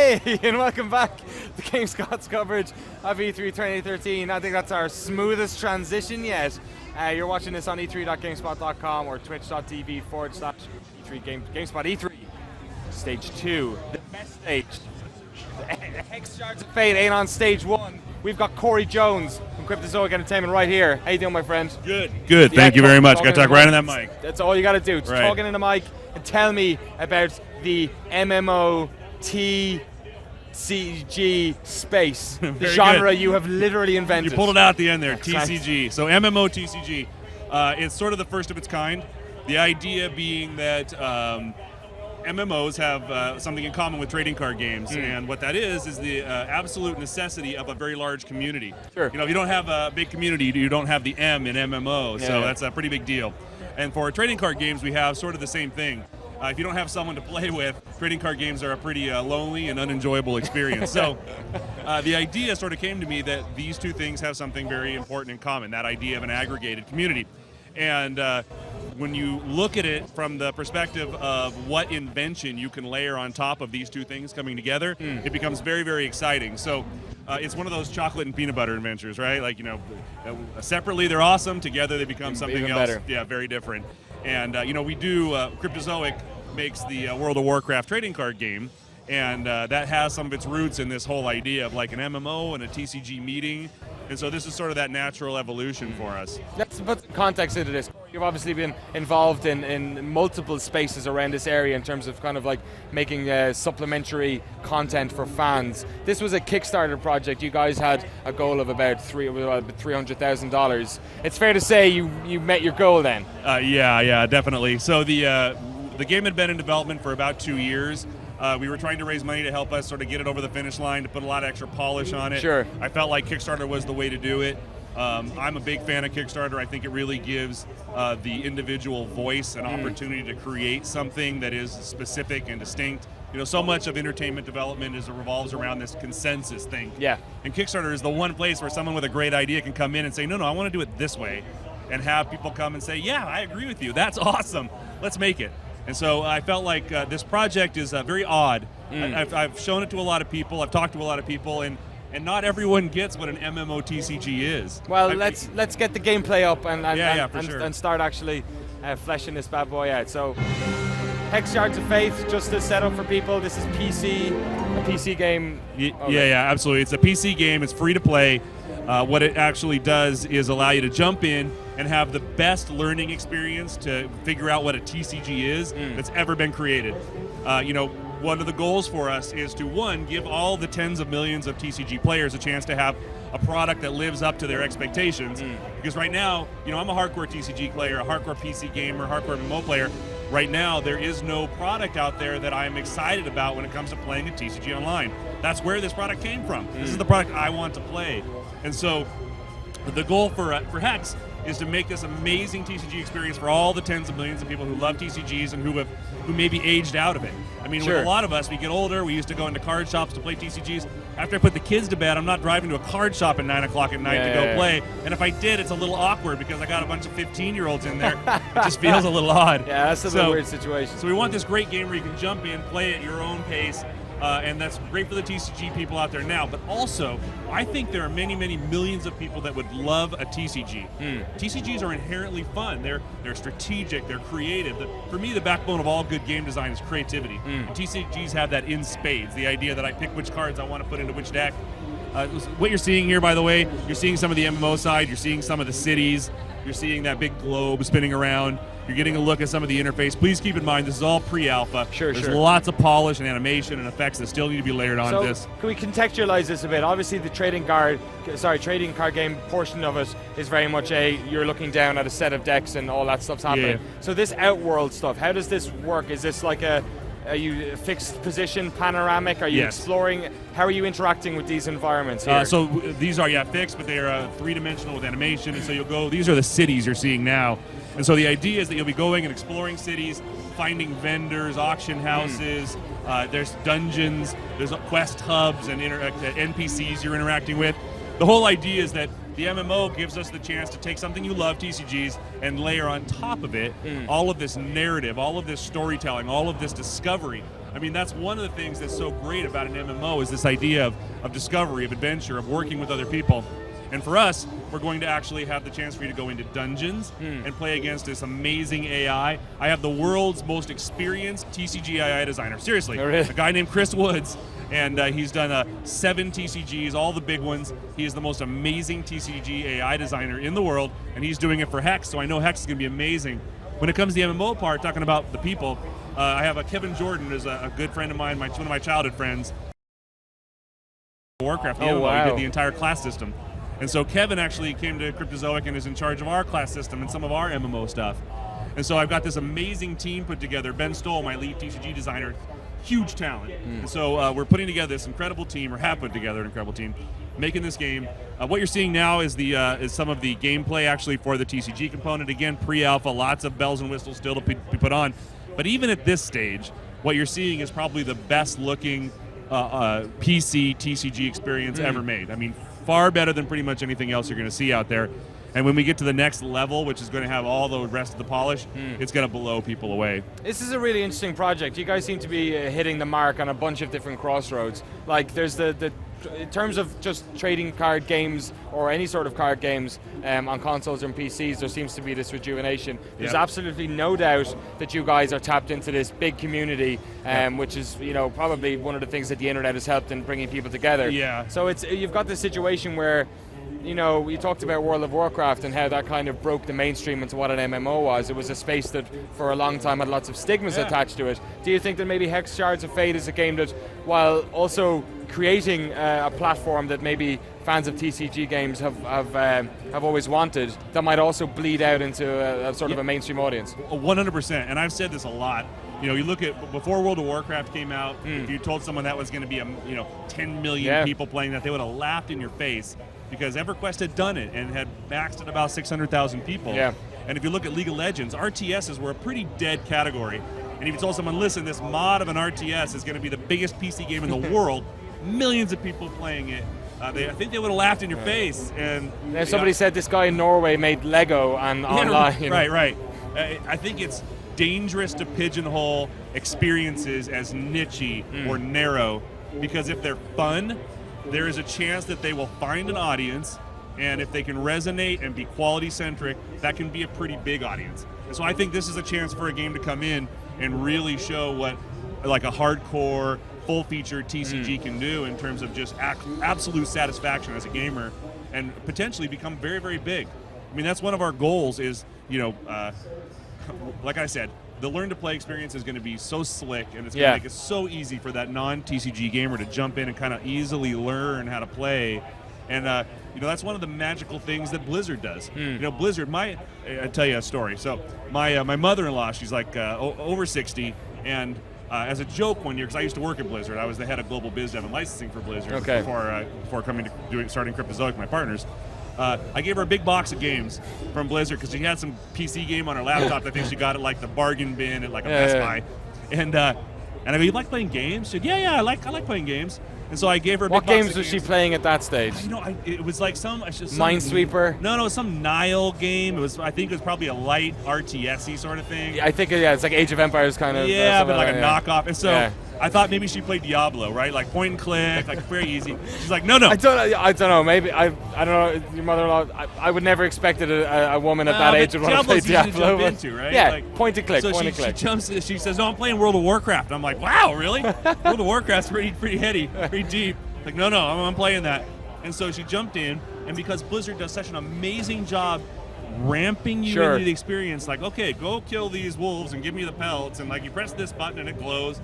Hey, and welcome back to GameSpot's coverage of E3 2013. I think that's our smoothest transition yet. You're watching this on e3.gamespot.com or twitch.tv/E3 GameSpot E3 Stage 2, the best stage. The Hex Shards of Fate ain't on Stage 1. We've got Cory Jones from Cryptozoic Entertainment right here. How you doing, my friend? Good. Good. Thank you very much. Got to talk right in that mic. That's all you got to do. Just talking in the mic and tell me about the MMO TCG space, the genre you have literally invented. You pulled it out at the end there, TCG. So MMO TCG, it's sort of the first of its kind. The idea being that MMOs have something in common with trading card games, and what that is the absolute necessity of a very large community. Sure. You know, if you don't have a big community, you don't have the M in MMO, so that's a pretty big deal. And for trading card games, we have sort of the same thing. If you don't have someone to play with, trading card games are a pretty lonely and unenjoyable experience. So the idea sort of came to me that these two things have something very important in common, that idea of an aggregated community. And when you look at it from the perspective of what invention you can layer on top of these two things coming together, it becomes very, very exciting. So it's one of those chocolate and peanut butter adventures, right? Like, you know, separately they're awesome, together they become something even else. Better. Yeah, very different. And, you know, we do, Cryptozoic makes the World of Warcraft trading card game, and that has some of its roots in this whole idea of like an MMO and a TCG meeting. And so this is sort of that natural evolution for us. Let's put context into this. You've obviously been involved in multiple spaces around this area in terms of kind of like making supplementary content for fans. This was a Kickstarter project. You guys had a goal of about $300,000. It's fair to say you met your goal then. Yeah, definitely. So the game had been in development for about 2 years. We were trying to raise money to help us sort of get it over the finish line, to put a lot of extra polish on it. Sure. I felt like Kickstarter was the way to do it. I'm a big fan of Kickstarter. I think it really gives the individual voice an opportunity to create something that is specific and distinct. You know, so much of entertainment development revolves around this consensus thing. Yeah. And Kickstarter is the one place where someone with a great idea can come in and say, no, I want to do it this way, and have people come and say, yeah, I agree with you. That's awesome. Let's make it. And so I felt like this project is very odd. I've shown it to a lot of people. I've talked to a lot of people, and not everyone gets what an MMO TCG is. Well, let's get the gameplay up and start actually fleshing this bad boy out. So, Hex Shards of Fate, just to set up for people, this is a PC game. Yeah, absolutely. It's a PC game. It's free to play. What it actually does is allow you to jump in and have the best learning experience to figure out what a TCG is that's ever been created. You know, one of the goals for us is to, one, give all the tens of millions of TCG players a chance to have a product that lives up to their expectations. Because right now, you know, I'm a hardcore TCG player, a hardcore PC gamer, hardcore MMO player. Right now, there is no product out there that I'm excited about when it comes to playing a TCG online. That's where this product came from. This is the product I want to play. And so the goal for Hex is to make this amazing TCG experience for all the tens of millions of people who love TCGs and who maybe aged out of it. I mean, with a lot of us, we get older, we used to go into card shops to play TCGs. After I put the kids to bed, I'm not driving to a card shop at 9 o'clock at night to go play. And if I did, it's a little awkward because I got a bunch of 15-year-olds in there. It just feels a little odd. Yeah, that's a little weird situation. So we want this great game where you can jump in, play at your own pace, and that's great for the TCG people out there now. But also, I think there are many, many millions of people that would love a TCG. TCGs are inherently fun. They're strategic. They're creative. For me, the backbone of all good game design is creativity. TCGs have that in spades. The idea that I pick which cards I want to put into which deck. What you're seeing here, by the way, you're seeing some of the MMO side. You're seeing some of the cities. You're seeing that big globe spinning around. You're getting a look at some of the interface. Please keep in mind, this is all pre-alpha. There's lots of polish and animation and effects that still need to be layered onto this. Can we contextualize this a bit? Obviously, the trading card game portion of it is very much you're looking down at a set of decks and all that stuff's happening. So this outworld stuff, how does this work? Is this like are you fixed position, panoramic? Are you exploring? How are you interacting with these environments here? So these are fixed, but they are three-dimensional with animation. And so you'll go. These are the cities you're seeing now. And so the idea is that you'll be going and exploring cities, finding vendors, auction houses. There's dungeons. There's quest hubs and NPCs you're interacting with. The whole idea is that the MMO gives us the chance to take something you love, TCGs, and layer on top of it all of this narrative, all of this storytelling, all of this discovery I mean, that's one of the things that's so great about an MMO is this idea of discovery, of adventure, of working with other people. And for us, we're going to actually have the chance for you to go into dungeons and play against this amazing AI. I have the world's most experienced TCG AI designer. Seriously, a guy named Chris Woods, and he's done 7 TCGs, all the big ones. He is the most amazing TCG AI designer in the world, and he's doing it for Hex, so I know Hex is going to be amazing. When it comes to the MMO part, talking about the people, I have Kevin Jordan, who's a good friend of mine, one of my childhood friends. Warcraft, the MMO, he did the entire class system. And so Kevin actually came to Cryptozoic and is in charge of our class system and some of our MMO stuff. And so I've got this amazing team put together. Ben Stoll, my lead TCG designer, huge talent. And so we're putting together this incredible team, or have put together an incredible team, making this game. What you're seeing now is is some of the gameplay actually for the TCG component. Again, pre-alpha, lots of bells and whistles still to be put on. But even at this stage, what you're seeing is probably the best looking PC TCG experience ever made. I mean, far better than pretty much anything else you're going to see out there. And when we get to the next level, which is going to have all the rest of the polish, it's going to blow people away. This is a really interesting project. You guys seem to be hitting the mark on a bunch of different crossroads. Like there's the in terms of just trading card games or any sort of card games on consoles and PCs, there seems to be this rejuvenation. There's absolutely no doubt that you guys are tapped into this big community, which is probably one of the things that the internet has helped in bringing people together. Yeah. So you've got this situation where you talked about World of Warcraft and how that kind of broke the mainstream into what an MMO was. It was a space that for a long time had lots of stigmas attached to it. Do you think that maybe Hex Shards of Fate is a game that, while also creating a platform that maybe fans of TCG games have always wanted, that might also bleed out into a sort of a mainstream audience? 100%, and I've said this a lot. You look at before World of Warcraft came out, if you told someone that was going to be 10 million people playing that, they would have laughed in your face, because EverQuest had done it and had maxed at about 600,000 people. Yeah. And if you look at League of Legends, RTSs were a pretty dead category. And if you told someone, listen, this mod of an RTS is going to be the biggest PC game in the world, millions of people playing it, I think they would have laughed in your face. And somebody said this guy in Norway made Lego and online. Right. I think it's dangerous to pigeonhole experiences as niche-y or narrow, because if they're fun, there is a chance that they will find an audience, and if they can resonate and be quality-centric, that can be a pretty big audience. And so I think this is a chance for a game to come in and really show what like a hardcore, full-featured TCG can do in terms of just absolute satisfaction as a gamer, and potentially become very, very big. I mean, that's one of our goals is, like I said, the learn-to-play experience is going to be so slick, and it's going to make it so easy for that non-TCG gamer to jump in and kind of easily learn how to play. And that's one of the magical things that Blizzard does. Blizzard, I'll tell you a story. So my mother-in-law, she's like over 60, and as a joke one year, because I used to work at Blizzard, I was the head of global biz dev and licensing for Blizzard before coming to starting Cryptozoic, my partners. I gave her a big box of games from Blizzard because she had some PC game on her laptop. I think she got it like the bargain bin at like a Best Buy. And I go, you like playing games? She said, yeah, I like playing games. And so I gave her a big box of games. What games was she playing at that stage? It was like some Minesweeper? No, some Nile game. I think it was probably a light RTS-y sort of thing. I think, it's like Age of Empires kind of. Yeah, but like a knockoff. And so I thought maybe she played Diablo, right? Like point and click, like very easy. She's like, no. I don't know. Maybe I don't know. Your mother-in-law. I would never expected a woman at that age would want to play Diablo. Jump into, right? Yeah, like, point and click. So point and click. She jumps. She says, "No, I'm playing World of Warcraft." And I'm like, "Wow, really? World of Warcraft's pretty heady, pretty deep." Like, no, I'm playing that. And so she jumped in, and because Blizzard does such an amazing job ramping you into the experience, like, okay, go kill these wolves and give me the pelts, and like you press this button and it glows.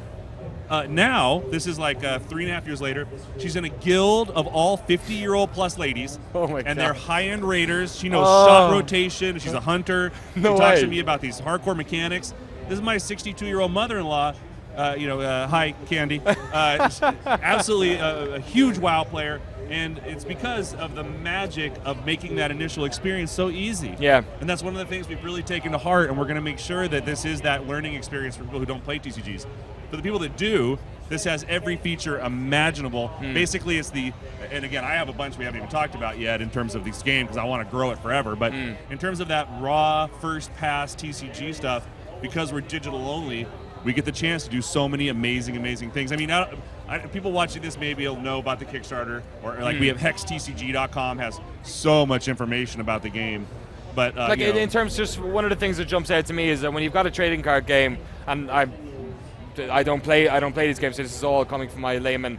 Now, this is like 3.5 years later, she's in a guild of all 50-year-old plus ladies. Oh my God. And they're high-end raiders. She knows shot rotation. She's a hunter. She talks to me about these hardcore mechanics. This is my 62-year-old mother-in-law. Hi, Candy. Absolutely a huge WoW player. And it's because of the magic of making that initial experience so easy. Yeah. And that's one of the things we've really taken to heart, and we're going to make sure that this is that learning experience for people who don't play TCGs. For the people that do, this has every feature imaginable. Basically, it's and again, I have a bunch we haven't even talked about yet in terms of this game because I want to grow it forever. But in terms of that raw first pass TCG stuff, because we're digital only, we get the chance to do so many amazing things. I mean, people watching this maybe will know about the Kickstarter, or like we have hextcg.com has so much information about the game. But like in terms, just one of the things that jumps out to me is that when you've got a trading card game, and I don't play these games, so this is all coming from my layman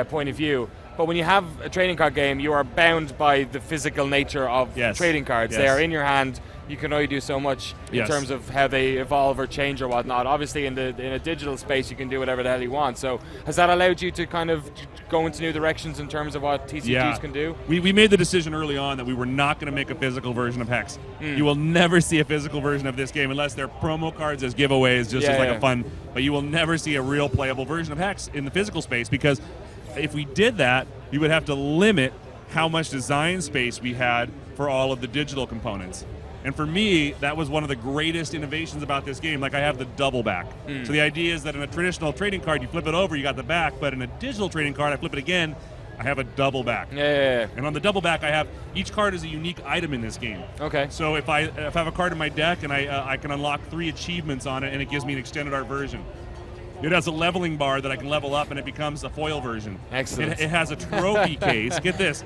point of view. But when you have a trading card game, you are bound by the physical nature of trading cards. Yes. They are in your hand. You can only do so much in terms of how they evolve or change or whatnot. Obviously, in a digital space, you can do whatever the hell you want. So has that allowed you to kind of go into new directions in terms of what TCGs can do? We made the decision early on that we were not going to make a physical version of Hex. You will never see a physical version of this game unless they're promo cards as giveaways, just as like a fun. But you will never see a real playable version of Hex in the physical space, because if we did that, we would have to limit how much design space we had for all of the digital components. And for me, that was one of the greatest innovations about this game. Like, I have the double back. So the idea is that in a traditional trading card, you flip it over, you got the back. But in a digital trading card, I flip it again, I have a double back. And on the double back, I have each card is a unique item in this game. Okay. So if I have a card in my deck and I can unlock 3 achievements on it, and it gives me an extended art version. It has a leveling bar that I can level up, and it becomes a foil version. Excellent. It has a trophy case. Get this.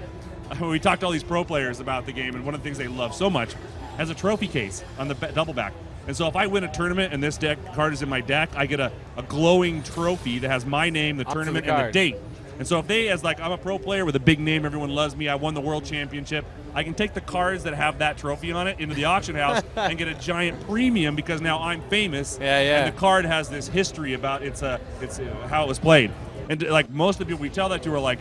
We talked to all these pro players about the game, and one of the things they love so much has a trophy case on the double back. And so if I win a tournament and this card is in my deck, I get a glowing trophy that has my name, the tournament, and the date. And so if they, as like, I'm a pro player with a big name, everyone loves me, I won the world championship, I can take the cards that have that trophy on it into the auction house and get a giant premium, because now I'm famous. And the card has this history about it's how it was played. And like most of the people we tell that to are like,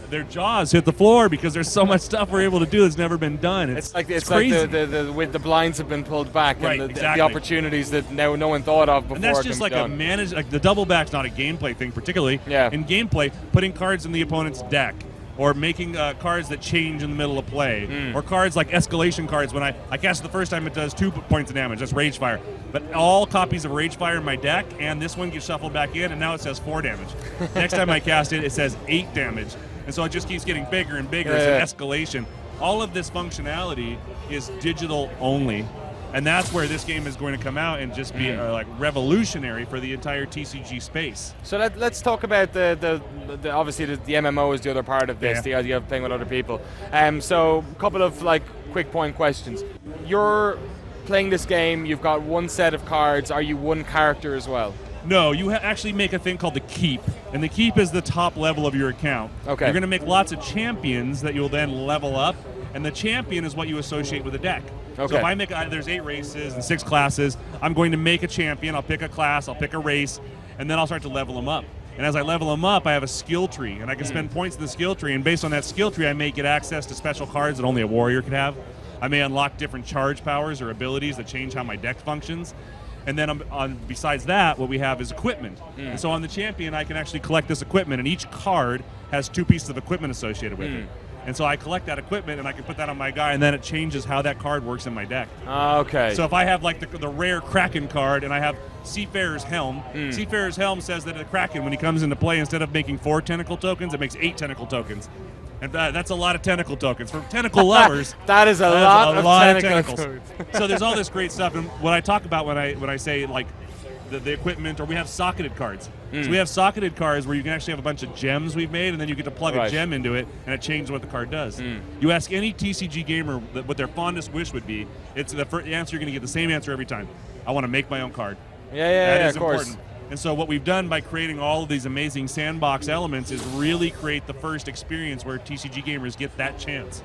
their jaws hit the floor, because there's so much stuff we're able to do that's never been done. It's crazy. Like the blinds have been pulled back, and the opportunities that no one thought of before. And that's just like like the double back's not a gameplay thing particularly. In gameplay, putting cards in the opponent's deck, or making cards that change in the middle of play, or cards like escalation cards. When I cast it the first time, it does 2 points of damage. That's Rage Fire. But all copies of Rage Fire in my deck, and this one gets shuffled back in, and now it says 4 damage. Next time I cast it, it says 8 damage. And so it just keeps getting bigger and bigger. It's an escalation. All of this functionality is digital only. And that's where this game is going to come out and just be like revolutionary for the entire TCG space. So let's talk about the obviously the MMO is the other part of this, the idea of playing with other people. So a couple of like quick point questions. You're playing this game, you've got one set of cards. Are you one character as well? No, you actually make a thing called the Keep, and the Keep is the top level of your account. Okay. You're going to make lots of champions that you'll then level up, and the champion is what you associate with a deck. Okay. So if I make, there's 8 races and 6 classes, I'm going to make a champion, I'll pick a class, I'll pick a race, and then I'll start to level them up. And as I level them up, I have a skill tree, and I can spend points in the skill tree, and based on that skill tree, I may get access to special cards that only a warrior could have. I may unlock different charge powers or abilities that change how my deck functions. And then besides that, what we have is equipment. And so on the champion, I can actually collect this equipment, and each card has 2 pieces of equipment associated with it. And so I collect that equipment, and I can put that on my guy, and then it changes how that card works in my deck. Okay. So if I have like the rare Kraken card, and I have Seafarer's Helm, Seafarer's Helm says that the Kraken, when he comes into play, instead of making 4 tentacle tokens, it makes 8 tentacle tokens. And that's a lot of tentacle tokens. For tentacle lovers, that is a lot of tentacles. So there's all this great stuff. And what I talk about when I say like the equipment, or we have socketed cards. So we have socketed cards where you can actually have a bunch of gems we've made, and then you get to plug a gem into it, and it changes what the card does. You ask any TCG gamer what their fondest wish would be, it's the answer you're going to get the same answer every time. I want to make my own card. That is of course. important. And so what we've done by creating all of these amazing sandbox elements is really create the first experience where TCG gamers get that chance.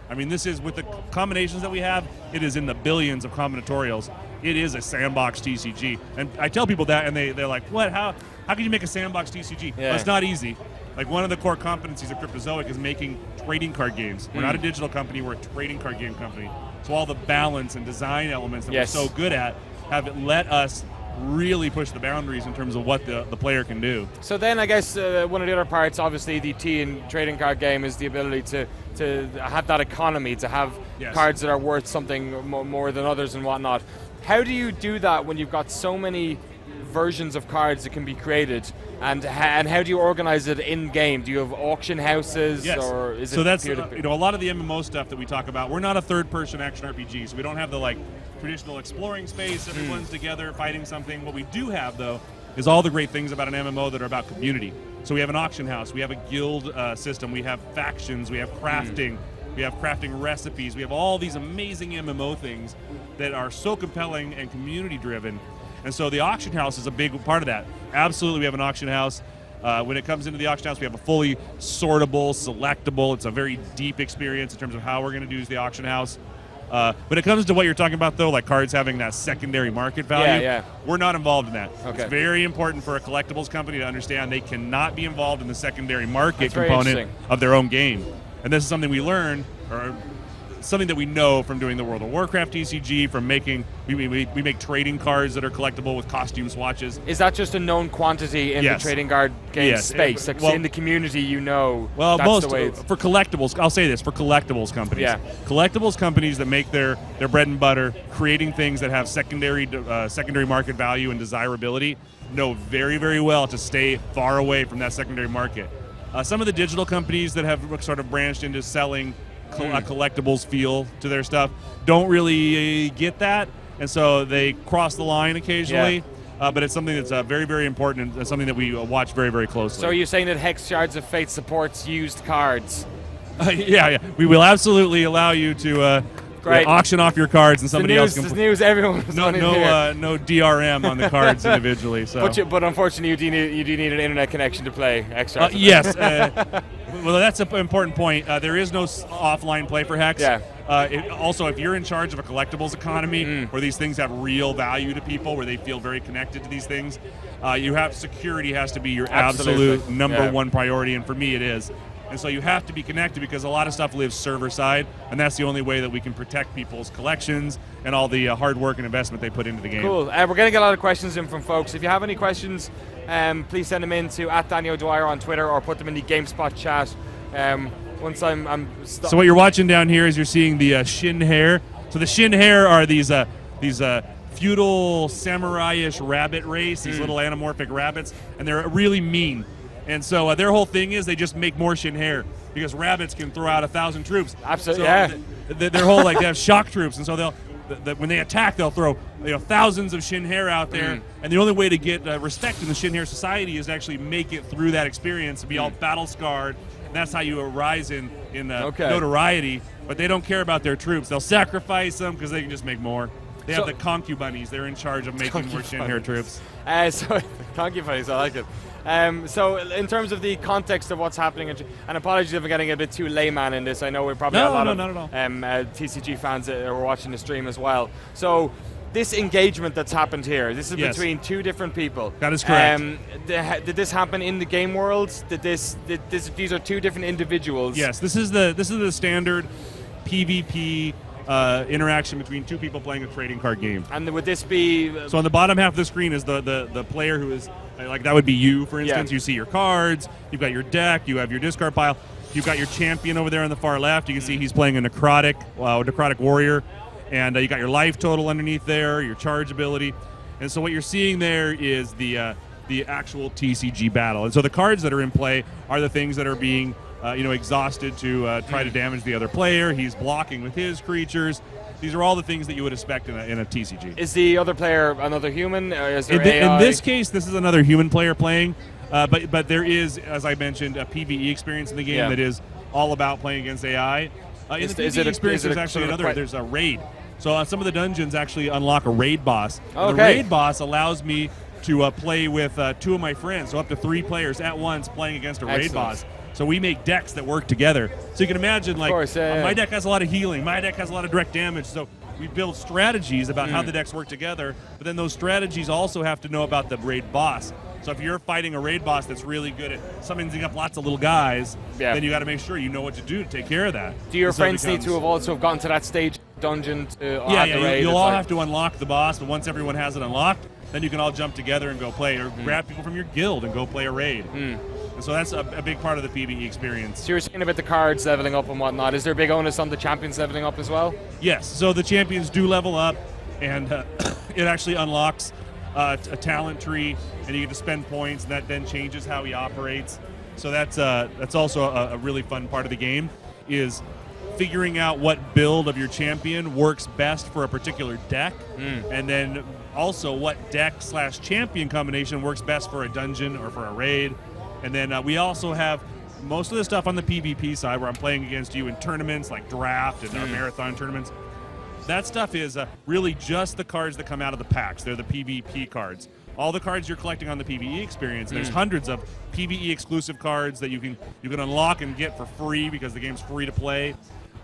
I mean, this is, with the combinations that we have, it is in the billions of combinatorials. It is a sandbox TCG. And I tell people that, and they're like, what? How can you make a sandbox TCG? Well, it's not easy. Like, one of the core competencies of Cryptozoic is making trading card games. We're not a digital company, we're a trading card game company. So all the balance and design elements that we're so good at have let us really push the boundaries in terms of what the player can do. So then I guess one of the other parts, obviously, the T in trading card game is the ability to have that economy, to have cards that are worth something more than others and whatnot. How do you do that when you've got so many versions of cards that can be created, and how do you organize it in game? Do you have auction houses, or is it so that's a lot of the MMO stuff that we talk about. We're not a third-person action RPG, so we don't have the like traditional exploring space. Everyone's together fighting something. What we do have, though, is all the great things about an MMO that are about community. So we have an auction house, we have a guild system, we have factions, we have crafting, we have crafting recipes, we have all these amazing MMO things that are so compelling and community driven. And so the auction house is a big part of that. Absolutely, we have an auction house. When it comes into the auction house, we have a fully sortable, selectable. It's a very deep experience in terms of how we're going to use the auction house. When it comes to what you're talking about, though, like cards having that secondary market value, we're not involved in that. Okay. It's very important for a collectibles company to understand they cannot be involved in the secondary market That's component of their own game. And this is something we learn, or something that we know from doing the World of Warcraft TCG, from making, we make trading cards that are collectible with costume swatches. Is that just a known quantity in the trading card game space? Like, in the community, well, that's most the way for collectibles, I'll say this, for collectibles companies. Collectibles companies that make their bread and butter creating things that have secondary market value and desirability know very, very well to stay far away from that secondary market. Some of the digital companies that have sort of branched into selling a collectibles feel to their stuff don't really get that, and so they cross the line occasionally. But it's something that's very, very important, and something that we watch very, very closely. So are you saying that Hex Shards of Fate supports used cards? Yeah. We will absolutely allow you to auction off your cards, and somebody else can. This news everyone was no DRM on the cards individually. So, but unfortunately, you do need an internet connection to play Hex Shards. Yes. Well, that's an important point. There is no offline play for Hex. Also, if you're in charge of a collectibles economy where these things have real value to people, where they feel very connected to these things, security has to be your absolute number one priority, and for me it is. And so you have to be connected, because a lot of stuff lives server side, and that's the only way that we can protect people's collections and all the hard work and investment they put into the game. Cool. We're going to get a lot of questions in from folks. If you have any questions, please send them in to @DannyO'Dwyer on Twitter, or put them in the GameSpot chat. So what you're watching down here is you're seeing the Shin Hair. So the Shin Hair are these feudal samurai-ish rabbit race, these little anamorphic rabbits, and they're really mean. And so their whole thing is they just make more Shin Hair, because rabbits can throw out 1,000 troops. Absolutely, so their whole, they have shock troops, and so when they attack, they'll throw thousands of Shin Hair out there. And the only way to get respect in the Shin Hair society is to actually make it through that experience, to be all battle scarred. And that's how you rise in notoriety. But they don't care about their troops. They'll sacrifice them because they can just make more. They have the concubunnies. They're in charge of making more Shin Hair troops. So concubunnies, I like it. So in terms of the context of what's happening, and apologies if I'm getting a bit too layman in this, I know we're probably a lot of TCG fans that are watching the stream as well. So this engagement that's happened here, this is between two different people. That is correct. Did this happen in the game world? These are two different individuals? Yes, this is the standard PvP interaction between two people playing a trading card game. And would this be... So on the bottom half of the screen is the player who is, like, that would be you, for instance. You see your cards, you've got your deck, you have your discard pile, you've got your champion over there on the far left. You can see he's playing a necrotic warrior, and you got your life total underneath there, your charge ability. And so what you're seeing there is the actual TCG battle. And so the cards that are in play are the things that are being exhausted to try to damage the other player. He's blocking with his creatures. These are all the things that you would expect in a TCG. Is the other player another human? Or is there in this case, this is another human player playing, but there is, as I mentioned, a PvE experience in the game that is all about playing against AI. In the PvE experience, there's actually there's a raid. So some of the dungeons actually unlock a raid boss. The raid boss allows me to play with two of my friends, so up to 3 players at once playing against a raid boss. So we make decks that work together. So you can imagine, like, my deck has a lot of healing, my deck has a lot of direct damage, so we build strategies about how the decks work together, but then those strategies also have to know about the raid boss. So if you're fighting a raid boss that's really good at summoning up lots of little guys, then you got to make sure you know what to do to take care of that. Do your friends need to have also gotten to that stage dungeon to the raid? You'll all have to unlock the boss, but once everyone has it unlocked, then you can all jump together and go play, or grab people from your guild and go play a raid. And so that's a big part of the PvE experience. So you were saying about the cards leveling up and whatnot. Is there a big onus on the champions leveling up as well? Yes. So the champions do level up, and it actually unlocks a talent tree, and you get to spend points, and that then changes how he operates. So that's also a really fun part of the game, is figuring out what build of your champion works best for a particular deck, and then also what deck/champion combination works best for a dungeon or for a raid. And then we also have most of the stuff on the PvP side where I'm playing against you in tournaments like draft and our marathon tournaments. That stuff is really just the cards that come out of the packs. They're the PvP cards. All the cards you're collecting on the PvE experience. There's hundreds of PvE exclusive cards that you can unlock and get for free because the game's free to play.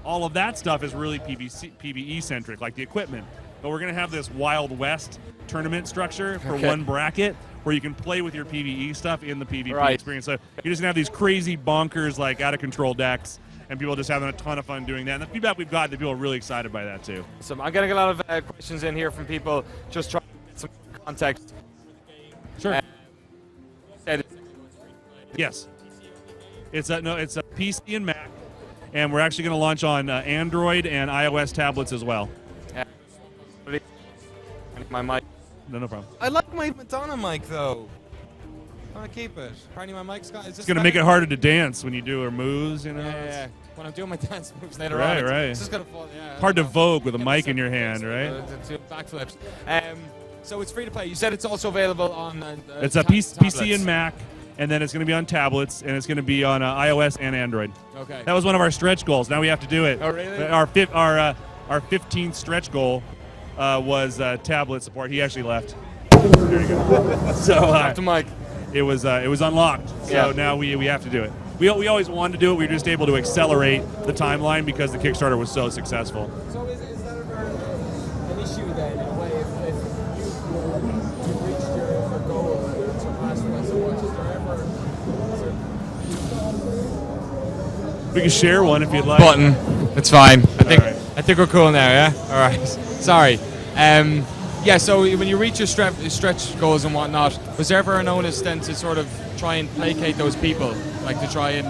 All of that stuff is really PvE centric, like the equipment. But we're going to have this Wild West tournament structure for one bracket where you can play with your PvE stuff in the PvP experience. So you're just going to have these crazy bonkers, like out of control decks, and people just having a ton of fun doing that. And the feedback we've got, that people are really excited by that too. So I'm getting a lot of questions in here from people just trying to get some context. Sure. Yes. It's a PC and Mac, and we're actually going to launch on Android and iOS tablets as well. My mic. No problem. I like my Madonna mic though. I want to keep it. Apparently my mic's got. It's going to make it harder to dance when you do our moves, you know. Yeah. When I'm doing my dance moves later on, right. It's just gonna fall. Yeah. Hard to vogue with a mic in your hand, right? Backflips. So it's free to play. You said it's also available on. It's a PC and Mac, and then it's going to be on tablets, and it's going to be on iOS and Android. Okay. That was one of our stretch goals. Now we have to do it. Oh really? Our 15th stretch goal was tablet support. He actually left. There you go. So the mic. It was unlocked. So now we have to do it. We always wanted to do it. We were just able to accelerate the timeline because the Kickstarter was so successful. So is that ever an issue then, in a way, if you've reached your goal and surpassed it so much? Is there ever? We can share one if you'd like. Button. It's fine. I think we're cool now. Yeah. All right. Sorry. Yeah. So when you reach your stretch goals and whatnot, was there ever an onus then to sort of try and placate those people, like to try and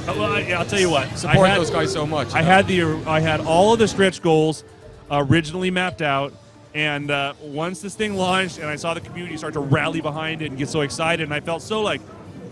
I'll tell you what, support those guys so much? I had all of the stretch goals originally mapped out, and once this thing launched and I saw the community start to rally behind it and get so excited, and I felt so like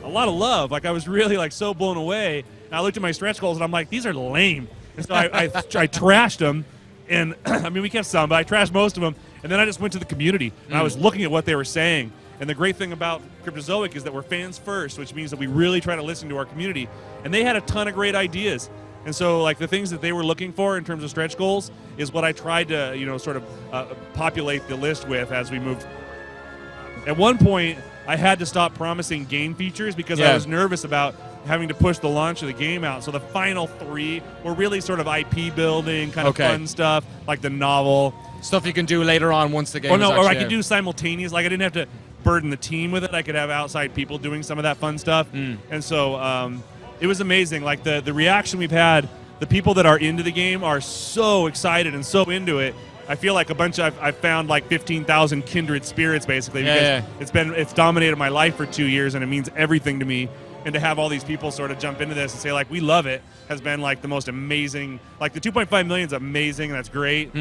a lot of love, like I was really like so blown away. And I looked at my stretch goals and I'm like, these are lame. And so I trashed them, and I mean we kept some, but I trashed most of them. And then I just went to the community and I was looking at what they were saying. And the great thing about Cryptozoic is that we're fans first, which means that we really try to listen to our community. And they had a ton of great ideas. And so, like, the things that they were looking for in terms of stretch goals is what I tried to, sort of populate the list with as we moved. At one point, I had to stop promising game features because I was nervous about having to push the launch of the game out. So the final 3 were really sort of IP building, kind of fun stuff, like the novel. Stuff you can do later on once the game is or I could do simultaneous. Like, I didn't have to burden the team with it. I could have outside people doing some of that fun stuff. And so it was amazing. Like, the reaction we've had, the people that are into the game are so excited and so into it. I feel like I've found like 15,000 kindred spirits basically because it's dominated my life for 2 years and it means everything to me. And to have all these people sort of jump into this and say, like, we love it, has been, like, the most amazing. Like, the 2.5 million is amazing, and that's great.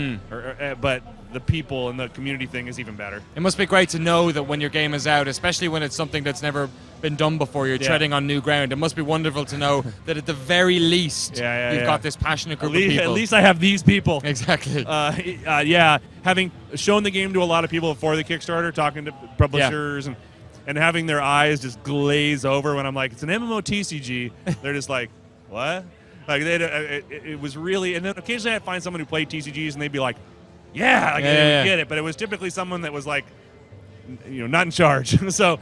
But the people and the community thing is even better. It must be great to know that when your game is out, especially when it's something that's never been done before, you're treading on new ground. It must be wonderful to know that at the very least, you've got this passionate group of people. At least I have these people. Exactly. Having shown the game to a lot of people before the Kickstarter, talking to publishers and having their eyes just glaze over when I'm like, it's an MMO TCG. They're just like, what? Like, it was really, and then occasionally I'd find someone who played TCGs and they'd be like, I didn't get it. But it was typically someone that was like, not in charge. So,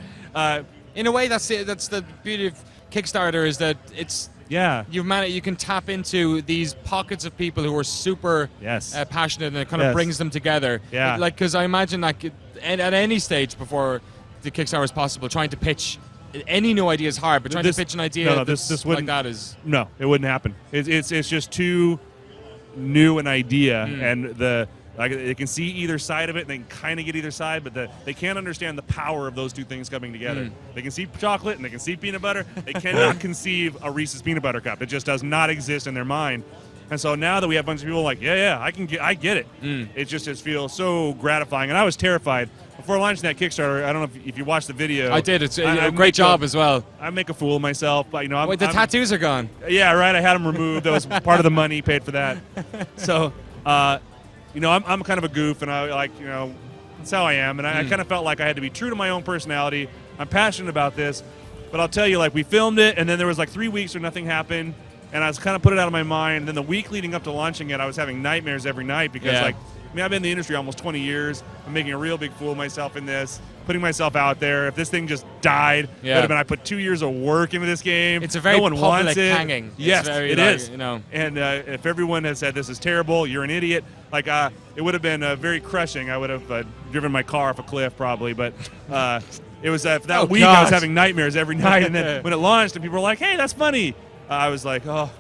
in a way, that's it. That's the beauty of Kickstarter, is that it's you can tap into these pockets of people who are super passionate, and it kind of brings them together. Like, because I imagine like at any stage before the Kickstarter is possible, trying to pitch any new idea is hard, but trying to pitch an idea this like that is it wouldn't happen. It's just too new an idea, and they can see either side of it, and they can kind of get either side, but they can't understand the power of those two things coming together. They can see chocolate and they can see peanut butter. They cannot conceive a Reese's peanut butter cup. It just does not exist in their mind. And so now that we have a bunch of people like, I get it. It just feels so gratifying. And I was terrified before launching that Kickstarter, I don't know if you watched the video. I did. It's a great job as well. I make a fool of myself, but you know, Wait, the tattoos are gone. Yeah, right. I had them removed. That was part of the money paid for that. So, you know, I'm kind of a goof, and I like, you know, that's how I am. And I kind of felt like I had to be true to my own personality. I'm passionate about this, but I'll tell you, like, we filmed it, and then there was like 3 weeks where nothing happened, and I was kind of put it out of my mind. And then the week leading up to launching it, I was having nightmares every night because, like, I mean, I've been in the industry almost 20 years. I'm making a real big fool of myself in this, putting myself out there. If this thing just died, it would have been I put 2 years of work into this game. It's a very no one public wants it. hanging. Yes, it is. You know. And if everyone had said this is terrible, you're an idiot, like it would have been very crushing. I would have driven my car off a cliff probably, but it was for that week I was having nightmares every night. And then when it launched and people were like, "Hey, that's funny," I was like, "Oh."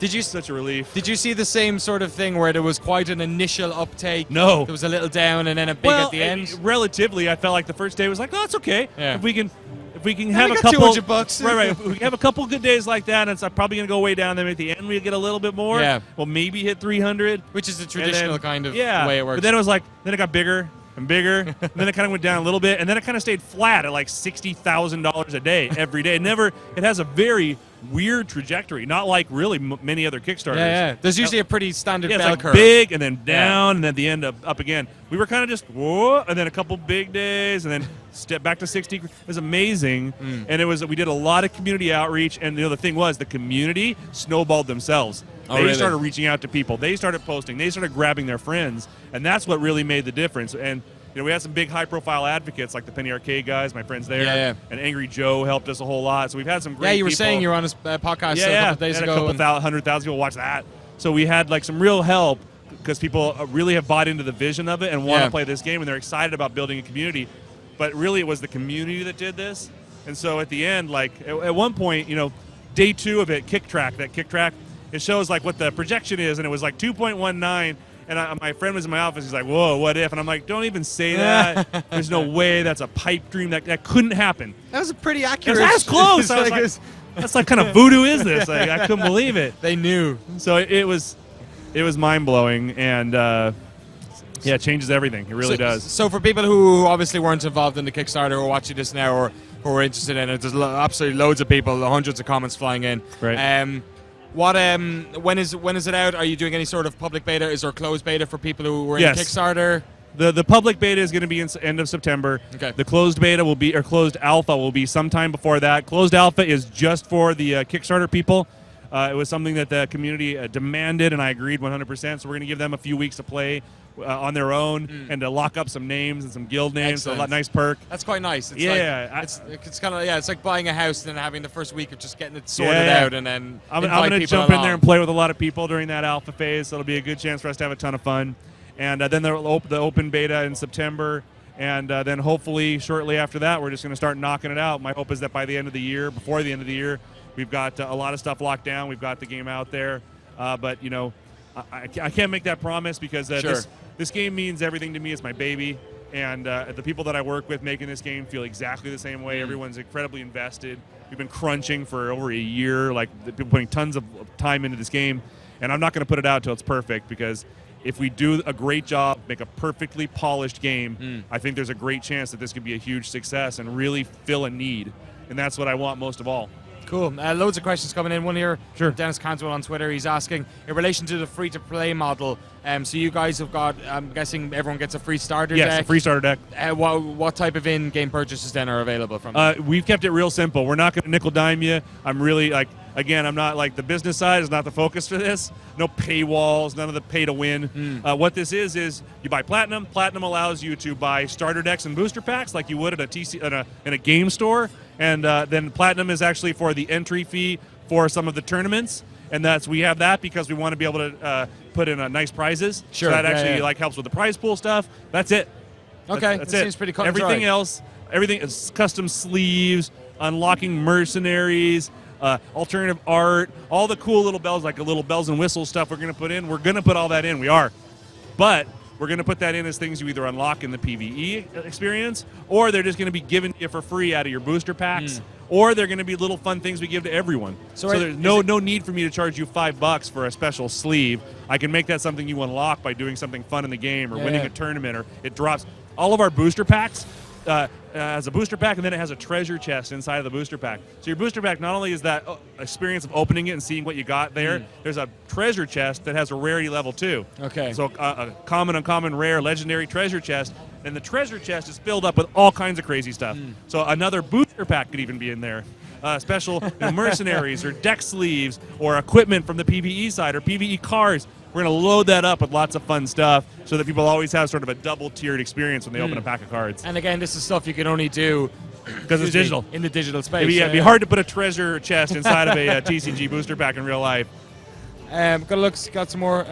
Such a relief. Did you see the same sort of thing where there was quite an initial uptake? No. There was a little down and then a big at the end? Relatively, I felt like the first day was like, oh, it's okay. Yeah. If we can have a couple $200. Right. If we have a couple good days like that, and it's probably going to go way down. Then at the end, we get a little bit more. Yeah. We'll maybe hit 300, which is the traditional kind of way it works. But then it was like, then it got bigger and bigger, and then it kind of went down a little bit, and then it kind of stayed flat at like $60,000 a day every day. It has a very weird trajectory, not like really many other Kickstarters. Yeah. There's usually a pretty standard bell like curve. Big and then down and then at the end up again. We were kind of just whoa, and then a couple big days and then step back to 60. It was amazing, and we did a lot of community outreach. And the thing was, the community snowballed themselves. They started reaching out to people. They started posting. They started grabbing their friends, and that's what really made the difference. And we had some big high-profile advocates like the Penny Arcade guys, my friends there, and Angry Joe helped us a whole lot. So we've had some great people. Yeah, you were saying you were on his podcast a couple days ago. A couple 100,000 people watch that. So we had like some real help because people really have bought into the vision of it and want to play this game, and they're excited about building a community. But really, it was the community that did this. And so at the end, like at one point, day 2 of it, Kick Track, it shows like what the projection is, and it was like 2.19. And my friend was in my office. He's like, "Whoa, what if?" And I'm like, "Don't even say that. There's no way. That's a pipe dream. That couldn't happen." That was a pretty accurate. That's close. I was like, "That's like kind of voodoo is this?" Like, I couldn't believe it. They knew. So it was mind blowing, and it changes everything. It really does. So for people who obviously weren't involved in the Kickstarter or watching this now or who are interested in it, there's absolutely loads of people, hundreds of comments flying in. Right. When is it out? Are you doing any sort of public beta? Is there a closed beta for people who were in Kickstarter? The public beta is going to be in end of September. Okay. The closed beta will be, or closed alpha will be sometime before that. Closed alpha is just for the Kickstarter people. It was something that the community demanded, and I agreed 100%. So we're going to give them a few weeks to play on their own and to lock up some names and some guild names. So a nice perk. That's quite nice. It's it's kind of it's like buying a house and then having the first week of just getting it sorted out, and then I'm going to jump in there and play with a lot of people during that alpha phase. So it'll be a good chance for us to have a ton of fun. And then the open beta in September. And then hopefully shortly after that, we're just going to start knocking it out. My hope is that by the end of the year, before the end of the year, we've got a lot of stuff locked down. We've got the game out there. But, I can't make that promise because this game means everything to me. It's my baby. And the people that I work with making this game feel exactly the same way. Everyone's incredibly invested. We've been crunching for over a year, like people putting tons of time into this game. And I'm not going to put it out until it's perfect because if we do a great job, make a perfectly polished game, I think there's a great chance that this could be a huge success and really fill a need. And that's what I want most of all. Cool. Loads of questions coming in. One here, sure. Dennis Canswell on Twitter. He's asking, in relation to the free-to-play model, so you guys have got, I'm guessing everyone gets a free starter deck? Yes, a free starter deck. What type of in-game purchases then are available from We've kept it real simple. We're not going to nickel-dime you. I'm really, again, I'm not like the business side is not the focus for this. No paywalls, none of the pay-to-win. What this is you buy Platinum. Platinum allows you to buy starter decks and booster packs like you would at in a game store. And then Platinum is actually for the entry fee for some of the tournaments. And we have that because we want to be able to put in nice prizes. Sure. So that actually helps with the prize pool stuff. That's it. Okay. That's it it. Seems pretty cut and Everything dry. else, everything is custom sleeves, unlocking mercenaries, alternative art, all the cool little bells, like a little bells and whistles stuff we're going to put in. We're going to put all that in. We are. But we're going to put that in as things you either unlock in the PvE experience, or they're just going to be given to you for free out of your booster packs or they're going to be little fun things we give to everyone. So there's no need for me to charge you $5 for a special sleeve. I can make that something you unlock by doing something fun in the game or winning a tournament, or it drops. All of our booster packs has a booster pack, and then it has a treasure chest inside of the booster pack. So your booster pack not only is that experience of opening it and seeing what you got there, there's a treasure chest that has a rarity level too. Okay. So a common, uncommon, rare, legendary treasure chest, and the treasure chest is filled up with all kinds of crazy stuff. So another booster pack could even be in there. Special mercenaries or deck sleeves or equipment from the PvE side or PvE cars. We're going to load that up with lots of fun stuff so that people always have sort of a double-tiered experience when they open a pack of cards. And again, this is stuff you can only do because it's digital. In the digital space. It'd be hard to put a treasure chest inside of a TCG booster pack in real life. Got some more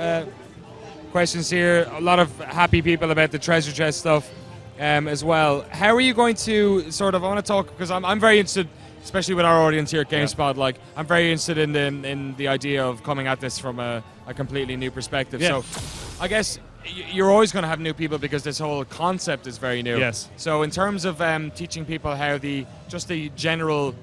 questions here. A lot of happy people about the treasure chest stuff as well. How are you going to sort of, I want to talk, because I'm very interested, especially with our audience here at GameSpot, like I'm very interested in the idea of coming at this from a completely new perspective. So I guess you're always going to have new people because this whole concept is very new. Yes. So in terms of teaching people how the general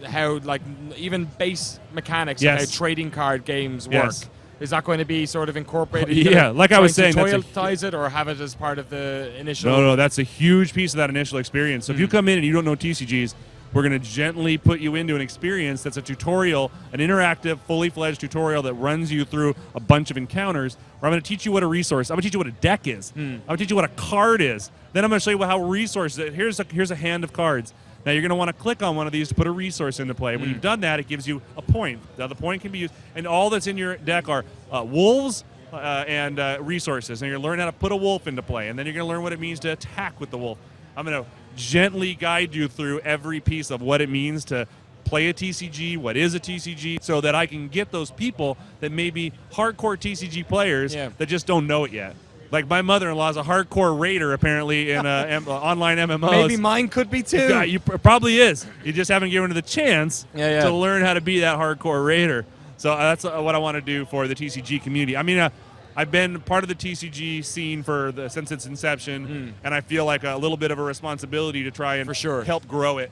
how like even base mechanics of how trading card games work, is that going to be sort of incorporated? Yeah, like I was saying, tutorialize it or have it as part of the initial? No, that's a huge piece of that initial experience. So if you come in and you don't know TCGs, we're going to gently put you into an experience that's a tutorial, an interactive, fully fledged tutorial that runs you through a bunch of encounters, where I'm going to teach you what a resource, I'm going to teach you what a deck is, I'm going to teach you what a card is, then I'm going to show you how resources, here's a hand of cards. Now you're going to want to click on one of these to put a resource into play. When you've done that, it gives you a point. Now the point can be used, and all that's in your deck are wolves and resources, and you're going to learn how to put a wolf into play, and then you're going to learn what it means to attack with the wolf. I'm going to gently guide you through every piece of what it means to play a TCG, what is a TCG, so that I can get those people that may be hardcore TCG players that just don't know it yet. Like my mother-in-law is a hardcore raider, apparently, in online MMOs. Maybe mine could be too. Yeah, probably is. You just haven't given her the chance to learn how to be that hardcore raider. So that's what I want to do for the TCG community. I mean, I've been part of the TCG scene since its inception, and I feel like a little bit of a responsibility to try and help grow it,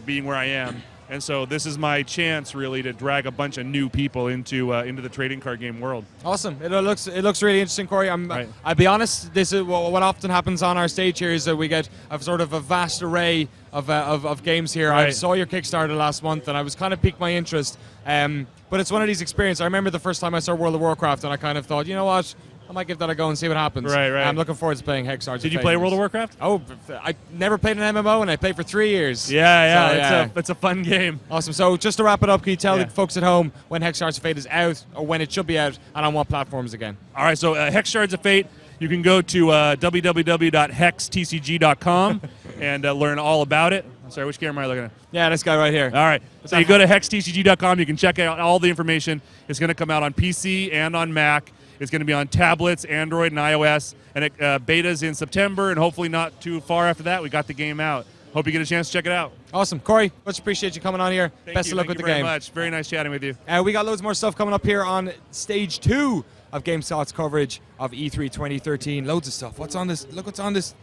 being where I am. And so this is my chance, really, to drag a bunch of new people into the trading card game world. Awesome! It looks really interesting, Cory. I'll be honest. This is what often happens on our stage here is that we get a sort of a vast array of games here. I saw your Kickstarter last month, and I was kind of piqued my interest. But it's one of these experiences. I remember the first time I saw World of Warcraft, and I kind of thought, you know what? I might give that a go and see what happens. Right. I'm looking forward to playing Shards of Fate. Did you play World of Warcraft? Oh, I never played an MMO, and I played for 3 years. Yeah, it's a fun game. Awesome. So just to wrap it up, can you tell the folks at home when Shards of Fate is out, or when it should be out, and on what platforms again? All right, so Shards of Fate, you can go to www.hextcg.com and learn all about it. I'm sorry, which camera am I looking at? Yeah, this guy right here. All right. So you go to hextcg.com. You can check out all the information. It's going to come out on PC and on Mac. It's going to be on tablets, Android, and iOS. And beta's in September, and hopefully not too far after that. We got the game out. Hope you get a chance to check it out. Awesome. Cory, much appreciate you coming on here. Best of luck with the game. Thank you very much. Very nice chatting with you. We got loads more stuff coming up here on stage 2 of GameSpot's coverage of E3 2013. Loads of stuff. What's on this? Look what's on this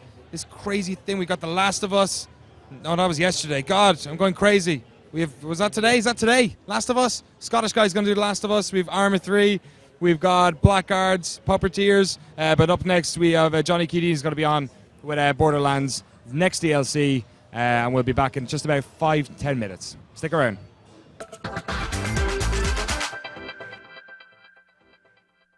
crazy thing. We got The Last of Us. No, that was yesterday. God, I'm going crazy. Was that today? Is that today? Last of Us? Scottish guy's going to do The Last of Us. We have Arma 3. We've got Blackguards, Puppeteers. But up next, we have Johnny Keating is going to be on with Borderlands next DLC. And we'll be back in just about 5-10 minutes. Stick around.